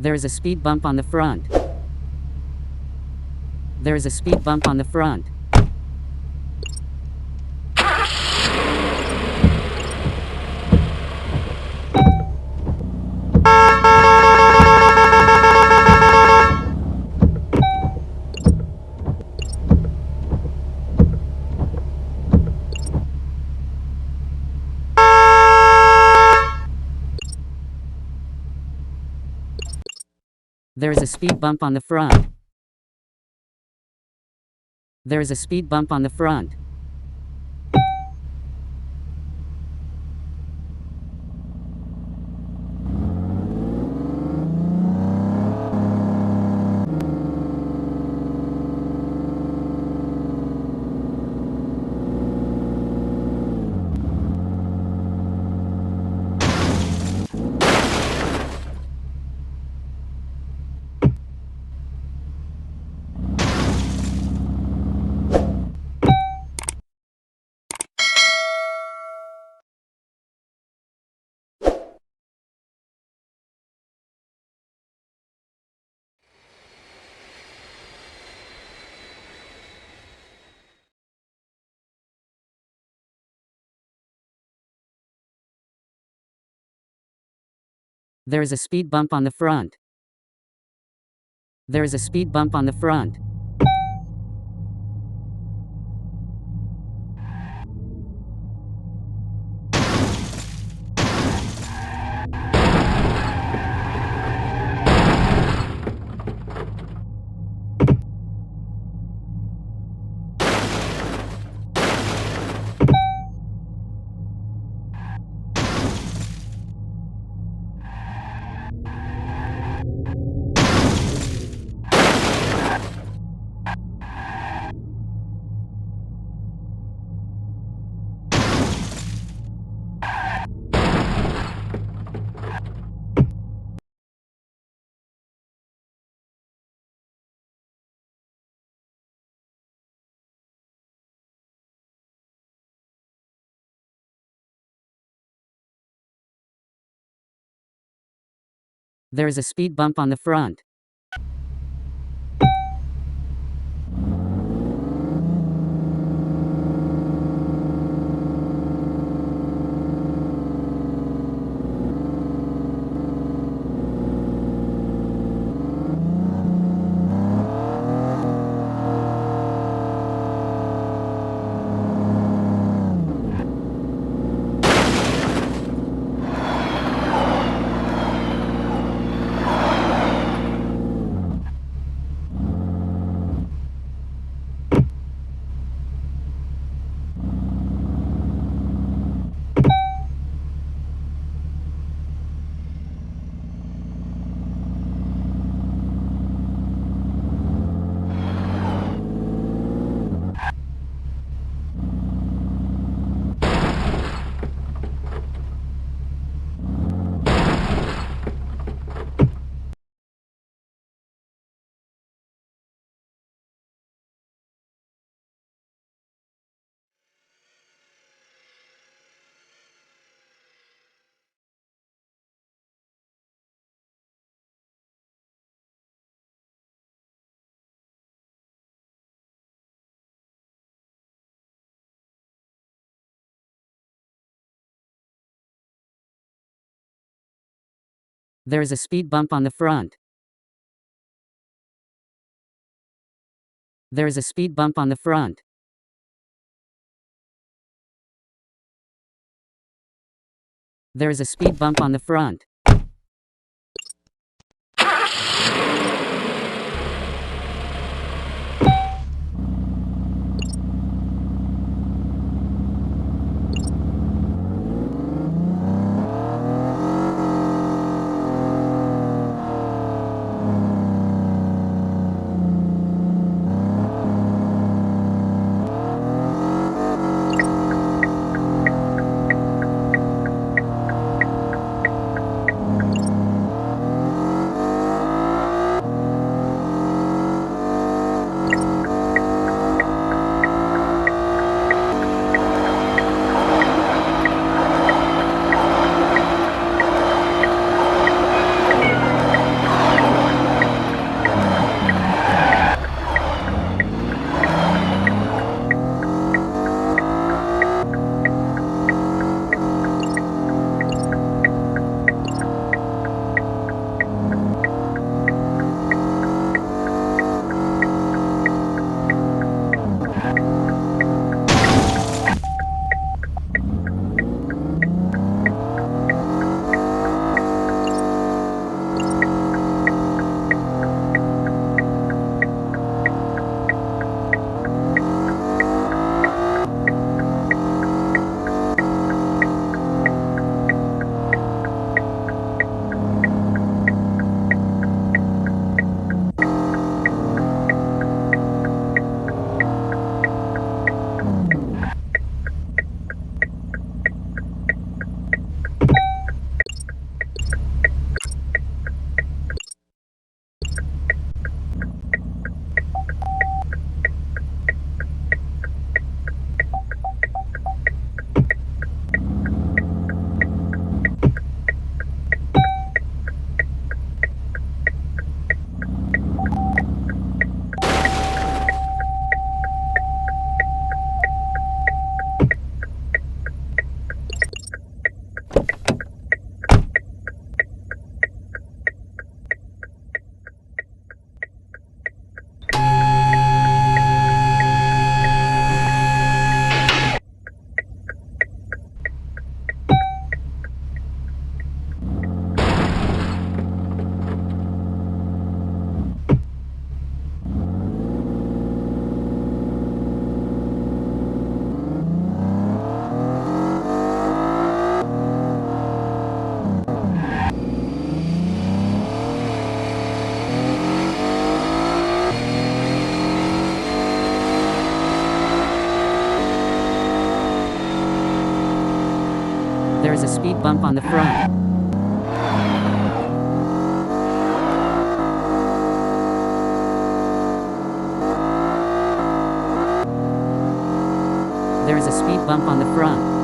There is a speed bump on the front. There is a speed bump on the front. There is a speed bump on the front. There is a speed bump on the front. There is a speed bump on the front. There is a speed bump on the front. There is a speed bump on the front. There is a speed bump on the front. There is a speed bump on the front. There is a speed bump on the front. There is a speed bump on the front. There is a speed bump on the front.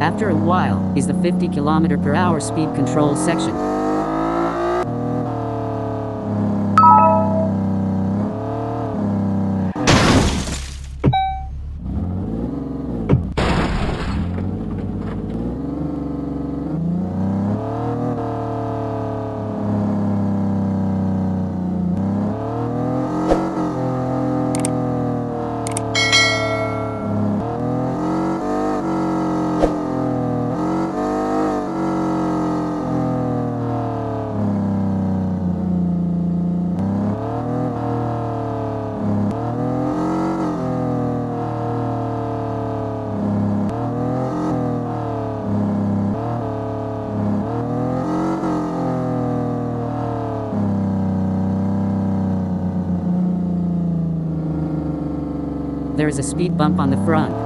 After a while, is the 50 km/h speed control section. There is a speed bump on the front.